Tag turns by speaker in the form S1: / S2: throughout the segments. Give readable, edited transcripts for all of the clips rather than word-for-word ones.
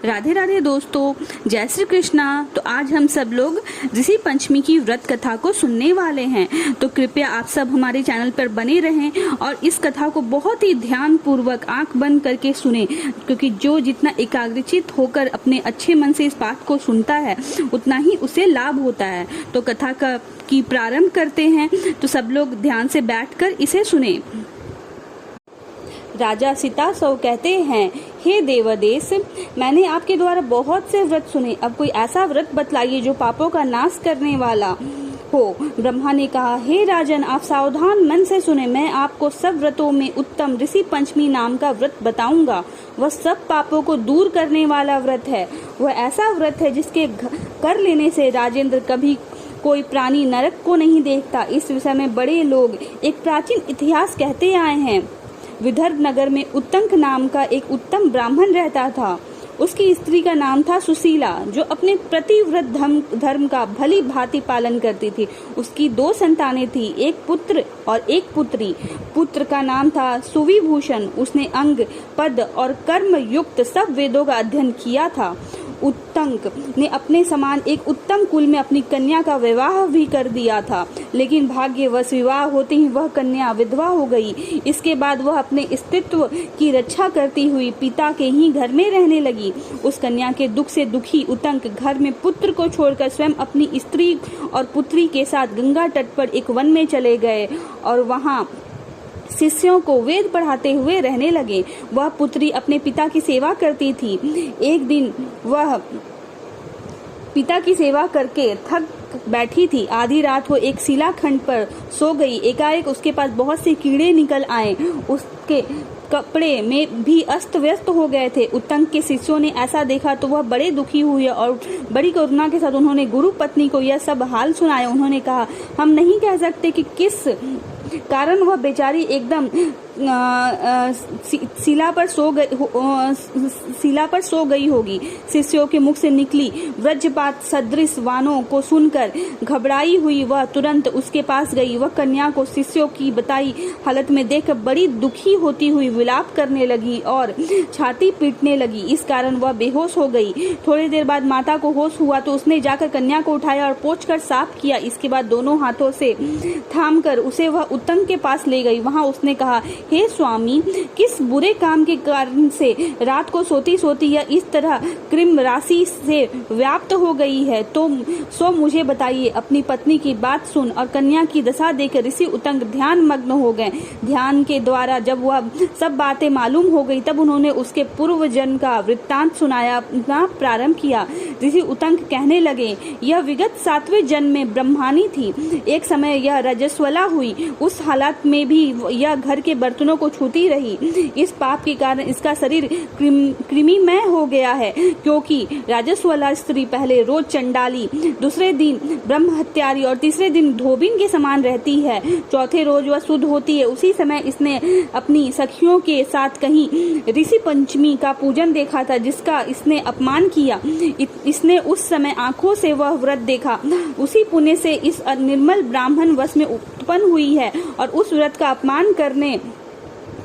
S1: राधे राधे दोस्तों, जय श्री कृष्णा। तो आज हम सब लोग ऋषि पंचमी की व्रत कथा को सुनने वाले हैं। तो कृपया आप सब हमारे चैनल पर बने रहें और इस कथा को बहुत ही ध्यान पूर्वक आंख बंद करके सुने, क्योंकि जो जितना एकाग्रचित होकर अपने अच्छे मन से इस पाठ को सुनता है उतना ही उसे लाभ होता है। तो कथा की प्रारंभ करते हैं। तो सब लोग ध्यान से बैठकर इसे सुने। राजा सीतासव कहते हैं, हे देवदेश, मैंने आपके द्वारा बहुत से व्रत सुने। अब कोई ऐसा व्रत बतलाइए जो पापों का नाश करने वाला हो। ब्रह्मा ने कहा, हे राजन, आप सावधान मन से सुने। मैं आपको सब व्रतों में उत्तम ऋषि पंचमी नाम का व्रत बताऊंगा। वह सब पापों को दूर करने वाला व्रत है। वह ऐसा व्रत है जिसके कर लेने से राजेंद्र कभी कोई प्राणी नरक को नहीं देखता। इस विषय में बड़े लोग एक प्राचीन इतिहास कहते आए हैं। विदर्भ नगर में उत्तंक नाम का एक उत्तम ब्राह्मण रहता था। उसकी स्त्री का नाम था सुशीला, जो अपने प्रतिव्रत धर्म का भली भांति पालन करती थी। उसकी 2 संतानें थी, एक पुत्र और एक पुत्री। पुत्र का नाम था सुविभूषण। उसने अंग, पद और कर्म युक्त सब वेदों का अध्ययन किया था। उत्तंक ने अपने समान एक उत्तम कुल में अपनी कन्या का विवाह भी कर दिया था, लेकिन भाग्यवश विवाह होते ही वह कन्या विधवा हो गई। इसके बाद वह अपने अस्तित्व की रक्षा करती हुई पिता के ही घर में रहने लगी। उस कन्या के दुख से दुखी उत्तंक घर में पुत्र को छोड़कर स्वयं अपनी स्त्री और पुत्री के साथ गंगा तट पर एक वन में चले गए और वहां शिष्यों को वेद पढ़ाते हुए रहने लगे। वह पुत्री अपने पिता की सेवा करती थी। एक दिन वह पिता की सेवा करके थक बैठी थी। आधी रात वो एक शिलाखंड पर सो गई। एकाएक उसके पास बहुत से कीड़े निकल आए। उसके कपड़े में भी अस्त व्यस्त हो गए थे। उत्तंक के शिष्यों ने ऐसा देखा तो वह बड़े दुखी हुए और बड़ी करुणा के साथ उन्होंने गुरु पत्नी को यह सब हाल सुनाया। उन्होंने कहा, हम नहीं कह सकते कि किस कारण वह बेचारी एकदम शिला पर सो गई होगी। शिष्यों के मुख से निकली वज्रपात सदृश वाणों को सुनकर घबराई हुई वह तुरंत उसके पास गई। वह कन्या को शिष्यों की बताई हालत में देखकर बड़ी दुखी होती हुई विलाप करने लगी और छाती पीटने लगी। इस कारण वह बेहोश हो गई। थोड़ी देर बाद माता को होश हुआ तो उसने जाकर कन्या को उठाया और पोंछकर साफ किया। इसके बाद दोनों हाथों से थामकर उसे वह उत्तंक के पास ले गई। वहां उसने कहा, हे स्वामी, किस बुरे काम के कारण से रात को सोती सोती यह इस तरह कृम राशि से व्याप्त हो गई है, तो सो मुझे बताइए। अपनी पत्नी की बात सुन और कन्या की दशा देखकर ऋषि उत्तंक ध्यान मग्न हो गए। ध्यान के द्वारा जब वह सब बातें मालूम हो गई तब उन्होंने उसके पूर्व जन्म का वृत्तांत सुनाया प्रारंभ किया। ऋषि उत्तंक कहने लगे, यह विगत 7वें जन्म में ब्रह्मानी थी। एक समय यह रजस्वला हुई। उस हालत में भी यह घर के बर्तनों को छूती रही। इस पाप के कारण इसका शरीर कृमिमय हो गया है, क्योंकि राजस्वला स्त्री पहले रोज चंडाली, दूसरे दिन ब्रह्म हत्यारी और तीसरे दिन धोबिन के समान रहती है। चौथे रोज वह शुद्ध होती है। उसी समय इसने अपनी सखियों के साथ कहीं ऋषि पंचमी का पूजन देखा था, जिसका इसने अपमान किया। इसने उस समय आंखों से वह व्रत देखा। उसी पुण्य से इस निर्मल ब्राह्मण वश में उत्पन्न हुई है और उस व्रत का अपमान करने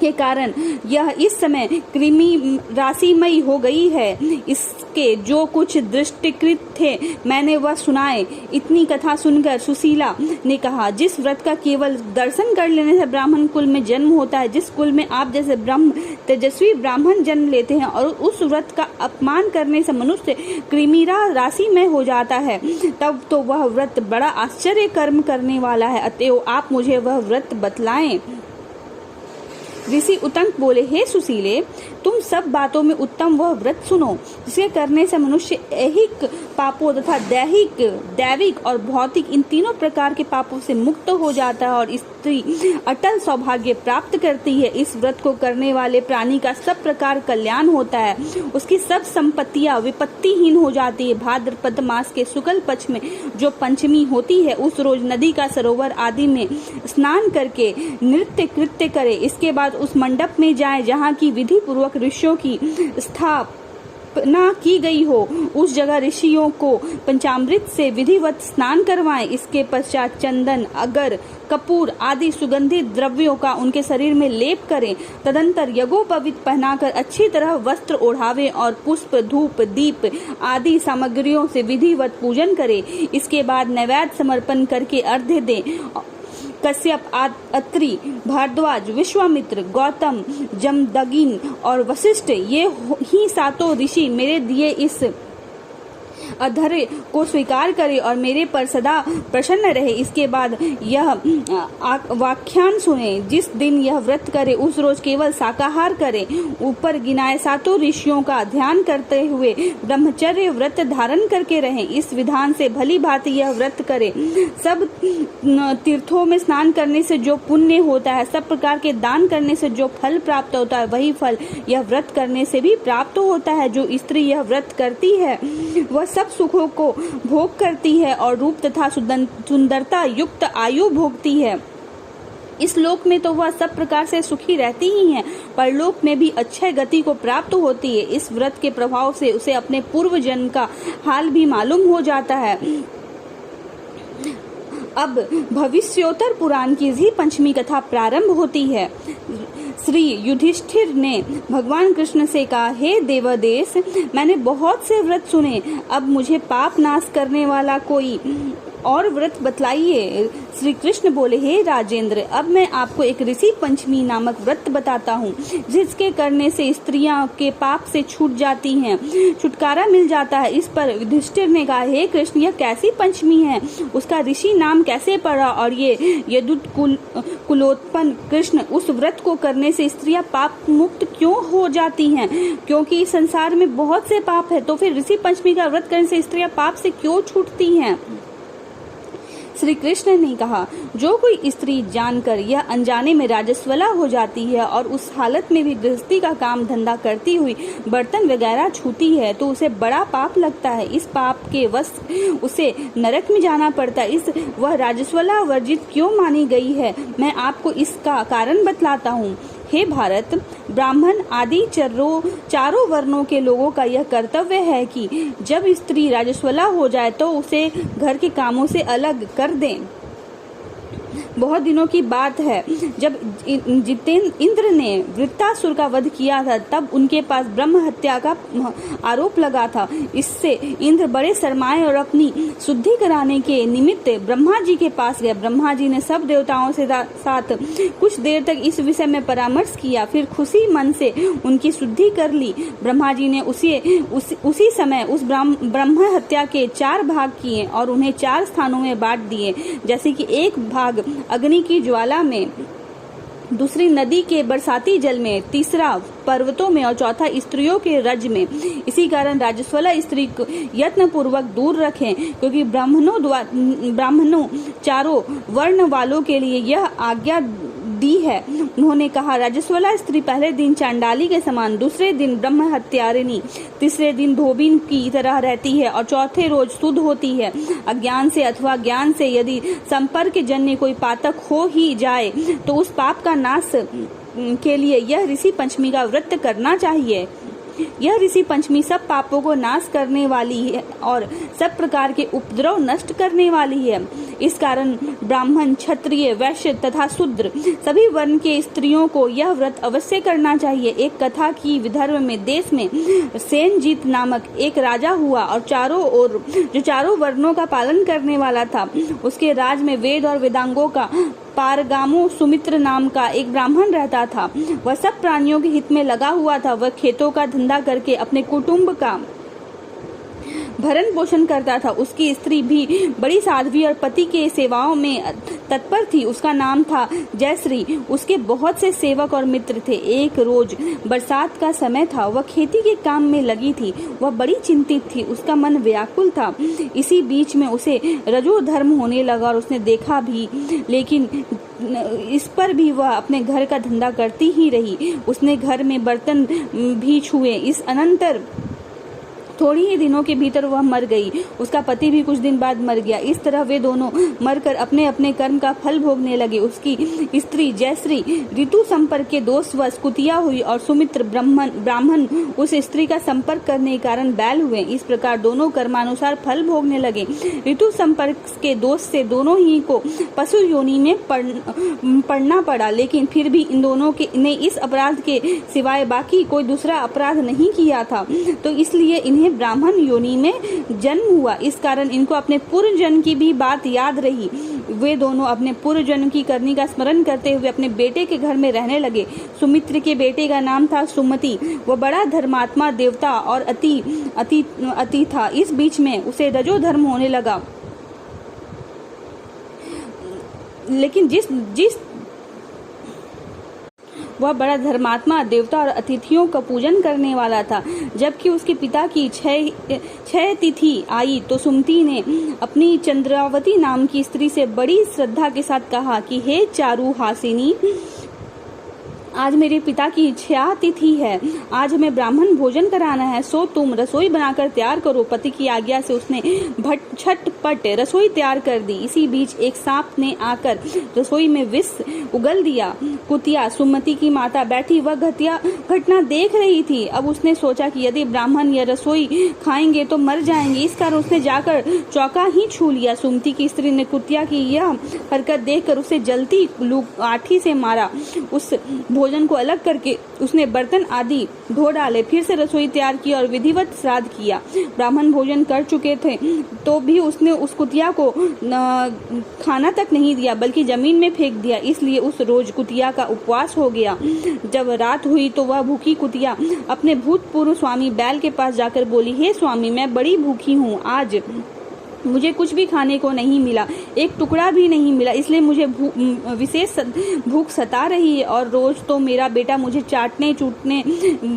S1: के कारण यह इस समय कृमि राशिमयी हो गई है। इसके जो कुछ दृष्टिकृत थे मैंने वह सुनाए। इतनी कथा सुनकर सुशीला ने कहा, जिस व्रत का केवल दर्शन कर लेने से ब्राह्मण कुल में जन्म होता है, जिस कुल में आप जैसे ब्रह्म तेजस्वी ब्राह्मण जन्म लेते हैं, और उस व्रत का अपमान करने से मनुष्य कृमिरा राशि में हो जाता है, तब तो वह व्रत बड़ा आश्चर्य कर्म करने वाला है। अतएव आप मुझे वह व्रत बतलाएं। ऋषि उत्तंक बोले, हे सुशीले, तुम सब बातों में उत्तम वह व्रत सुनो जिसके करने से मनुष्य ऐहिक पापों तथा दैविक और भौतिक इन तीनों प्रकार के पापों से मुक्त हो जाता है और स्त्री अटल सौभाग्य प्राप्त करती है। इस व्रत को करने वाले प्राणी का सब प्रकार कल्याण होता है। उसकी सब संपत्तियां विपत्तिहीन हो जाती है। भाद्रपद मास के शुक्ल पक्ष में जो पंचमी होती है, उस रोज नदी का सरोवर आदि में स्नान करके नृत्य कृत्य करे। इसके बाद उस मंडप में जाए जहाँ की विधि पूर्वक ऋषियों की स्थापना की गई हो उस जगह ऋषियों को पंचामृत से विधिवत स्नान करवाएं। इसके पश्चात चंदन, अगर, कपूर आदि सुगंधित द्रव्यों का उनके शरीर में लेप करें। तदंतर यज्ञोपवीत पहनाकर अच्छी तरह वस्त्र ओढ़ावे और पुष्प, धूप, दीप आदि सामग्रियों से विधिवत पूजन करें। इसके बाद नैवेद्य समर्पण करके अर्घ्य दें। कश्यप, अत्रि, भारद्वाज, विश्वामित्र, गौतम, जमदग्नि और वशिष्ठ ये ही सातों ऋषि मेरे दिए इस अधर्य को स्वीकार करे और मेरे पर सदा प्रसन्न रहे। इसके बाद यह व्याख्यान सुने। जिस दिन यह व्रत करे उस रोज केवल शाकाहार करे। ऊपर गिनाए सातों ऋषियों का ध्यान करते हुए ब्रह्मचर्य व्रत धारण करके रहें। इस विधान से भली भांति यह व्रत करे। सब तीर्थों में स्नान करने से जो पुण्य होता है, सब प्रकार के दान करने से जो फल प्राप्त होता है, वही फल यह व्रत करने से भी प्राप्त होता है। जो स्त्री यह व्रत करती है वह सब सुखों को भोग करती है और रूप तथा सुंदरता युक्त आयु भोगती है। इस लोक में तो वह सब प्रकार से सुखी रहती ही है, परलोक में भी अच्छे गति को प्राप्त होती है। इस व्रत के प्रभाव से उसे अपने पूर्व जन्म का हाल भी मालूम हो जाता है। अब भविष्योत्तर पुराण की ही पंचमी कथा प्रारंभ होती है। श्री युधिष्ठिर ने भगवान कृष्ण से कहा, हे देवदेश, मैंने बहुत से व्रत सुने, अब मुझे पाप नाश करने वाला कोई और व्रत बतलाइए। श्री कृष्ण बोले, हे राजेंद्र, अब मैं आपको एक ऋषि पंचमी नामक व्रत बताता हूँ, जिसके करने से स्त्रियां के पाप से छूट जाती हैं, छुटकारा मिल जाता है। इस पर युधिष्ठिर ने कहा, हे कृष्ण, यह कैसी पंचमी है? उसका ऋषि नाम कैसे पड़ा? और ये यदुत कुलोत्पन्न कृष्ण, उस व्रत को करने से स्त्रियां पाप मुक्त क्यों हो जाती हैं? क्योंकि इस संसार में बहुत से पाप है, तो फिर ऋषि पंचमी का व्रत करने से स्त्रियां पाप से क्यों छूटती हैं? श्री कृष्ण ने कहा, जो कोई स्त्री जानकर या अनजाने में राजस्वला हो जाती है और उस हालत में भी गृहस्थी का काम धंधा करती हुई बर्तन वगैरह छूती है, तो उसे बड़ा पाप लगता है। इस पाप के वश उसे नरक में जाना पड़ता है। वह राजस्वला वर्जित क्यों मानी गई है? मैं आपको इसका कारण बतलाता हूँ। हे भारत, ब्राह्मण आदि चारों वर्णों के लोगों का यह कर्तव्य है कि जब स्त्री राजस्वला हो जाए तो उसे घर के कामों से अलग कर दें। बहुत दिनों की बात है, जब इंद्र ने वृत्तासुर का वध किया था, तब उनके पास ब्रह्म हत्या का आरोप लगा था। इससे इंद्र बड़े शर्माए और अपनी शुद्धि कराने के निमित्त ब्रह्मा जी के पास गए। ब्रह्मा जी ने सब देवताओं से साथ कुछ देर तक इस विषय में परामर्श किया, फिर खुशी मन से उनकी शुद्धि कर ली। ब्रह्मा जी ने उसी समय उस ब्रह्म हत्या के 4 भाग किए और उन्हें 4 स्थानों में बांट दिए, जैसे कि एक भाग अग्नि की ज्वाला में, दूसरी नदी के बरसाती जल में, तीसरा पर्वतों में और चौथा स्त्रियों के रज में। इसी कारण राजस्वला स्त्री को यत्न पूर्वक दूर रखें, क्योंकि ब्राह्मणों चारों वर्ण वालों के लिए यह आज्ञा दी है। उन्होंने कहा, राजस्वला स्त्री पहले दिन चांडाली के समान, दूसरे दिन ब्रह्म हत्यारिणी, तीसरे दिन धोबिन की तरह रहती है और चौथे रोज शुद्ध होती है। अज्ञान से अथवा ज्ञान से यदि संपर्क जन्य कोई पातक हो ही जाए तो उस पाप का नाश के लिए यह ऋषि पंचमी का व्रत करना चाहिए। यह ऋषि पंचमी सब पापों को नाश करने वाली है और सब प्रकार के उपद्रव नष्ट करने वाली है। इस कारण ब्राह्मण, क्षत्रिय, वैश्य तथा शूद्र सभी वर्ण के स्त्रियों को यह व्रत अवश्य करना चाहिए। एक कथा की विदर्भ में देश में सेनजीत नामक एक राजा हुआ और जो चारों वर्णों का पालन करने वाला था। उसके राज में वेद और वेदांगों का पारगामो सुमित्र नाम का एक ब्राह्मण रहता था। वह सब प्राणियों के हित में लगा हुआ था। वह खेतों का धंधा करके अपने कुटुंब का भरण पोषण करता था। उसकी स्त्री भी बड़ी साध्वी और पति के सेवाओं में तत्पर थी। उसका नाम था जयश्री। उसके बहुत से सेवक और मित्र थे। एक रोज बरसात का समय था। वह खेती के काम में लगी थी। वह बड़ी चिंतित थी। उसका मन व्याकुल था। इसी बीच में उसे रजो धर्म होने लगा और उसने देखा भी, लेकिन इस पर भी वह अपने घर का धंधा करती ही रही। उसने घर में बर्तन भी छुए। इस अनंतर थोड़ी ही दिनों के भीतर वह मर गई। उसका पति भी कुछ दिन बाद मर गया। इस तरह वे दोनों मरकर अपने अपने कर्म का फल भोगने लगे। उसकी स्त्री जयश्री ऋतु संपर्क के दोषवश कुतिया हुई और सुमित्र ब्राह्मण उस स्त्री का संपर्क करने के कारण बैल हुए। इस प्रकार दोनों कर्मानुसार फल भोगने लगे। ऋतु संपर्क के दोष से दोनों ही को पशु योनि में पड़ना पड़ा, लेकिन फिर भी इन दोनों ने इस अपराध के सिवाय बाकी कोई दूसरा अपराध नहीं किया था, तो इसलिए इन्हें ब्राह्मण योनि में जन्म हुआ। इस कारण इनको अपने पूर्व जन्म की भी बात याद रही। वे दोनों अपने पूर्व जन्म की करनी का स्मरण करते हुए अपने बेटे के घर में रहने लगे। सुमित्र के बेटे का नाम था सुमति। वह बड़ा धर्मात्मा देवता और अति था। इस बीच में उसे रजोधर्म होने लगा, लेकिन वह बड़ा धर्मात्मा देवता और अतिथियों का पूजन करने वाला था। जबकि उसके पिता की छह तिथि आई तो सुमति ने अपनी चंद्रावती नाम की स्त्री से बड़ी श्रद्धा के साथ कहा कि हे चारु हासिनी, आज मेरे पिता की छह तिथि है, आज हमें ब्राह्मण भोजन कराना है, सो तुम रसोई बनाकर तैयार करो। पति की आज्ञा से उसने झटपट रसोई तैयार कर दी। इसी बीच एक सांप ने आकर रसोई में विष उगल दिया। कुतिया सुमति की माता बैठी वह घटना देख रही थी। अब उसने सोचा कि यदि ब्राह्मण यह रसोई खाएंगे तो मर जाएंगे। इस कारण उसने जाकर चौका ही छू लिया। सुमति की स्त्री ने कुतिया की यह हरकत देखकर उसे जलती लाठी से मारा। उस भोजन को अलग करके उसने बर्तन आदि धो डाले, फिर से रसोई तैयार की और विधिवत श्राद्ध किया। ब्राह्मण भोजन कर चुके थे तो भी उसने उस कुतिया को खाना तक नहीं दिया, बल्कि जमीन में फेंक दिया। इसलिए उस रोज कुतिया का उपवास हो गया। जब रात हुई तो वह भूखी कुतिया अपने भूतपूर्व स्वामी बैल के पास जाकर बोली, हे स्वामी, मैं बड़ी भूखी हूँ, आज मुझे कुछ भी खाने को नहीं मिला, एक टुकड़ा भी नहीं मिला, इसलिए मुझे विशेष भूख सता रही है। और रोज तो मेरा बेटा मुझे चाटने चूटने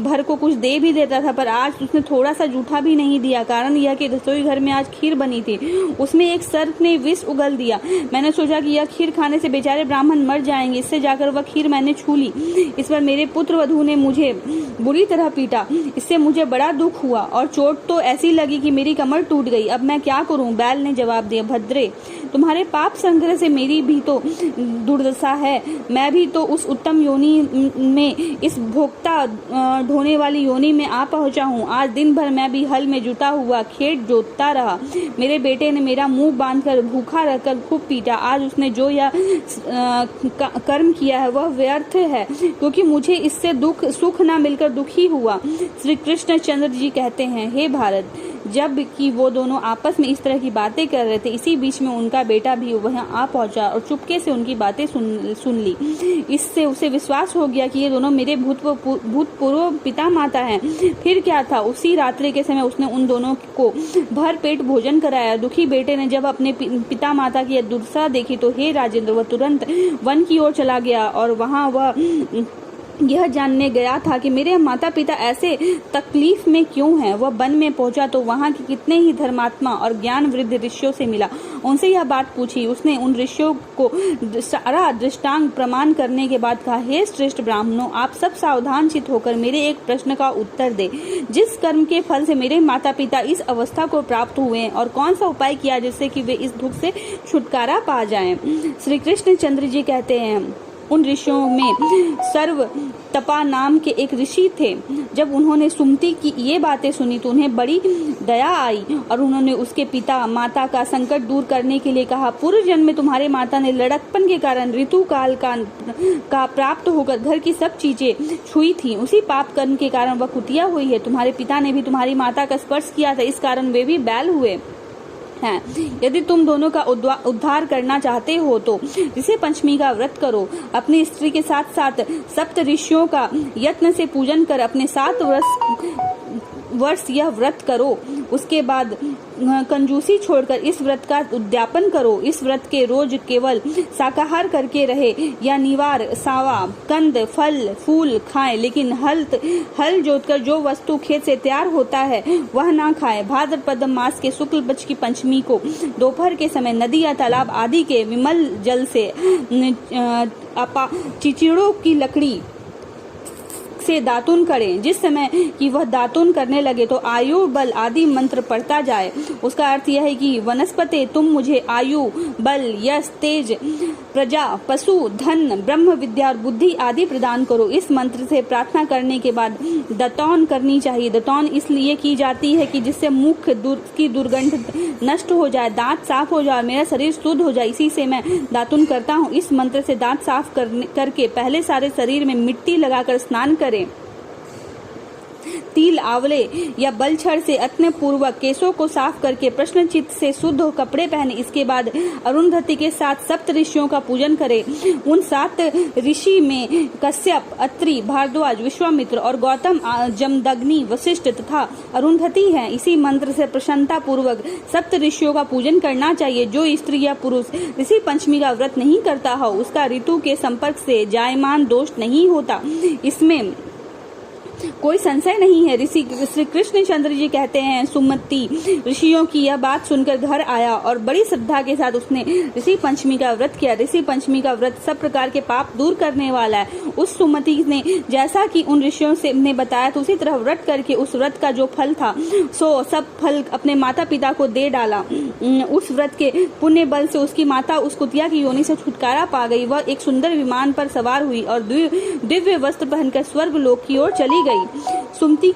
S1: भर को कुछ दे भी देता था, पर आज उसने थोड़ा सा जूठा भी नहीं दिया। कारण यह कि रसोई घर में आज खीर बनी थी, उसमें एक सर्प ने विष उगल दिया। मैंने सोचा कि यह खीर खाने से बेचारे ब्राह्मण मर जाएंगे, इससे जाकर वह खीर मैंने छू ली। इस पर मेरे पुत्र वधू ने मुझे बुरी तरह पीटा, इससे मुझे बड़ा दुख हुआ और चोट तो ऐसी लगी कि मेरी कमर टूट गई। अब मैं क्या करूं? बैल ने जवाब दिया, भद्रे, तुम्हारे पाप संग्रह से मेरी भी तो दुर्दशा है। मैं भी तो उस उत्तम योनि में, इस भोक्ता ढोने वाली योनि में आ पहुंचा हूँ। आज दिन भर मैं भी हल में जुटा हुआ खेत जोतता रहा। मेरे बेटे ने मेरा मुंह बांधकर भूखा रहकर खूब पीटा। आज उसने जो यह कर्म किया है वह व्यर्थ है, क्योंकि मुझे इससे सुख न मिलकर दुखी हुआ। श्री कृष्ण चंद्र जी कहते हैं, हे भारत, जब कि वो दोनों आपस में इस तरह की बातें कर रहे थे, इसी बीच में उनका बेटा भी वहां आ पहुंचा और चुपके से उनकी बातें सुन ली। इससे उसे विश्वास हो गया कि ये दोनों मेरे भूतपूर्व पिता माता हैं। फिर क्या था, उसी रात्रि के समय उसने उन दोनों को भर पेट भोजन कराया। दुखी बेटे ने जब अपने पिता माता की दुर्दशा देखी तो हे राजेंद्र, वह तुरंत वन की ओर चला गया और वहां वह यह जानने गया था कि मेरे माता पिता ऐसे तकलीफ में क्यों हैं। वह वन में पहुंचा तो वहां के कितने ही धर्मात्मा और ज्ञान वृद्ध ऋषियों से मिला। उनसे यह बात पूछी। उसने उन ऋषियों को सारा दृष्टांत प्रमाण करने के बाद कहा, हे श्रेष्ठ ब्राह्मणों, आप सब सावधान चित होकर मेरे एक प्रश्न का उत्तर दे। जिस कर्म के फल से मेरे माता पिता इस अवस्था को प्राप्त हुए हैं, और कौन सा उपाय किया जिससे कि वे इस दुख से छुटकारा पा जाएं। श्री कृष्ण चंद्र जी कहते हैं, उन ऋषियों में सर्व तपा नाम के एक ऋषि थे। जब उन्होंने सुमति की ये बातें सुनी तो उन्हें बड़ी दया आई और उन्होंने उसके पिता माता का संकट दूर करने के लिए कहा, पूर्व जन्म में तुम्हारे माता ने लड़कपन के कारण ऋतु काल का प्राप्त होकर घर की सब चीजें छुई थी। उसी पाप कर्म के कारण वह कुतिया हुई है। तुम्हारे पिता ने भी तुम्हारी माता का स्पर्श किया था, इस कारण वे भी बैल हुए हैं। यदि तुम दोनों का उद्धार करना चाहते हो तो ऋषि पंचमी का व्रत करो। अपनी स्त्री के साथ साथ सप्त ऋषियों का यत्न से पूजन कर अपने 7 वर्ष यह व्रत करो। उसके बाद कंजूसी छोड़कर इस व्रत का उद्यापन करो। इस व्रत के रोज केवल शाकाहार करके रहे या निवार, सावा, कंद, फल, फूल खाएं, लेकिन हल जोतकर जो वस्तु खेत से तैयार होता है वह ना खाएं। भाद्रपद मास के शुक्ल पक्ष की पंचमी को दोपहर के समय नदी या तालाब आदि के विमल जल से चिचिड़ों की लकड़ी से दातुन करें। जिस समय कि वह दातुन करने लगे तो आयु बल आदि मंत्र पढ़ता जाए। उसका अर्थ यह है कि वनस्पते तुम मुझे आयु बल यश तेज प्रजा पशु धन ब्रह्म विद्या और बुद्धि आदि प्रदान करो। इस मंत्र से प्रार्थना करने के बाद दतौन करनी चाहिए। दतौन इसलिए की जाती है कि जिससे मुख की दुर्गंध नष्ट हो जाए, दांत साफ हो जाए, मेरा शरीर शुद्ध हो जाए, इसी से मैं दातुन करता हूँ। इस मंत्र से दांत साफ करके पहले सारे शरीर में मिट्टी लगाकर स्नान करें। तिल आंवले या बलछड़ से अत्न पूर्वक केशों को साफ करके प्रश्न चित्त से शुद्ध जकड़े पहने। इसके बाद अरुंधति के साथ सप्त ऋषियों का पूजन करें। उन 7 ऋषि में कश्यप, अत्रि, भारद्वाज, विश्वामित्र और गौतम, जमदग्नि, वशिष्ठ तथा अरुंधति हैं। इसी मंत्र से प्रसन्नता पूर्वक सप्त ऋषियों का पूजन करना चाहिए। जो स्त्री या पुरुष ऋषि पंचमी का व्रत नहीं करता हो उसका ऋतु के संपर्क से जायमान दोष नहीं होता, इसमें कोई संशय नहीं है। ऋषि श्री कृष्ण चंद्र जी कहते हैं, सुमति ऋषियों की यह बात सुनकर घर आया और बड़ी श्रद्धा के साथ उसने ऋषि पंचमी का व्रत किया। ऋषि पंचमी का व्रत सब प्रकार के पाप दूर करने वाला है। उस सुमति ने जैसा कि उन ऋषियों से ने बताया तो उसी तरह व्रत करके उस व्रत का जो फल था सो सब फल अपने माता पिता को दे डाला। उस व्रत के पुण्य बल से उसकी माता उस कुतिया की योनि से छुटकारा पा गई। वह एक सुंदर विमान पर सवार हुई और दिव्य वस्त्र पहनकर स्वर्ग लोक की ओर चली गई। सुमति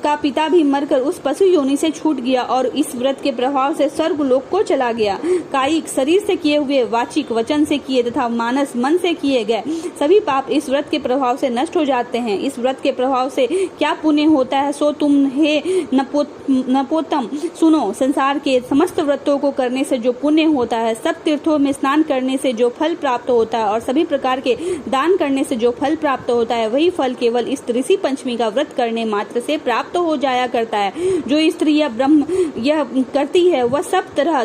S1: का पिता भी मरकर उस पशु योनि से छूट गया और इस व्रत के प्रभाव से स्वर्ग लोक को चला गया। कायिक शरीर से किए हुए, वाचिक वचन से किए तथा मानस मन से किए गए सभी पाप इस व्रत के प्रभाव से नष्ट हो जाते हैं। इस व्रत के प्रभाव से क्या पुण्य होता है सो तुम हे नपोतम सुनो। संसार के समस्त व्रतों को करने से जो पुण्य होता है, सब तीर्थों में स्नान करने से जो फल प्राप्त होता है और सभी प्रकार के दान करने से जो फल प्राप्त होता है, वही फल केवल इस ऋषि पंचमी का व्रत करने मात्र से प्राप्त हो जाया करता है। जो स्त्री या ब्रह्म यह करती है वह सब तरह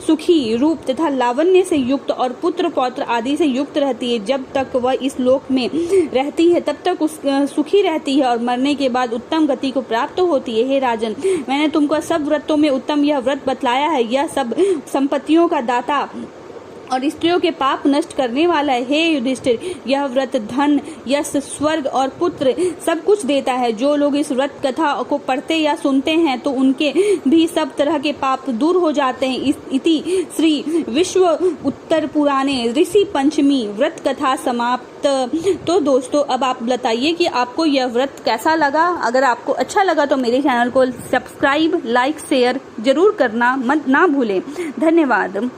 S1: सुखी रूप तथा लावण्य से युक्त और पुत्र पौत्र आदि से युक्त रहती है। जब तक वह इस लोक में रहती है तब तक सुखी रहती है और मरने के बाद उत्तम गति को प्राप्त होती है। हे राजन, मैंने तुमको सब व्रतों में उत्तम यह व्रत बतलाया है। यह सब संपत्तियों का दाता और स्त्रियों के पाप नष्ट करने वाला है। हे युधिष्ठिर, यह व्रत धन, यश, स्वर्ग और पुत्र सब कुछ देता है। जो लोग इस व्रत कथा को पढ़ते या सुनते हैं तो उनके भी सब तरह के पाप दूर हो जाते हैं। इति श्री विश्व उत्तर पुराणे ऋषि पंचमी व्रत कथा समाप्त। तो दोस्तों, अब आप बताइए कि आपको यह व्रत कैसा लगा। अगर आपको अच्छा लगा तो मेरे चैनल को सब्सक्राइब, लाइक, शेयर जरूर करना मत ना भूलें। धन्यवाद।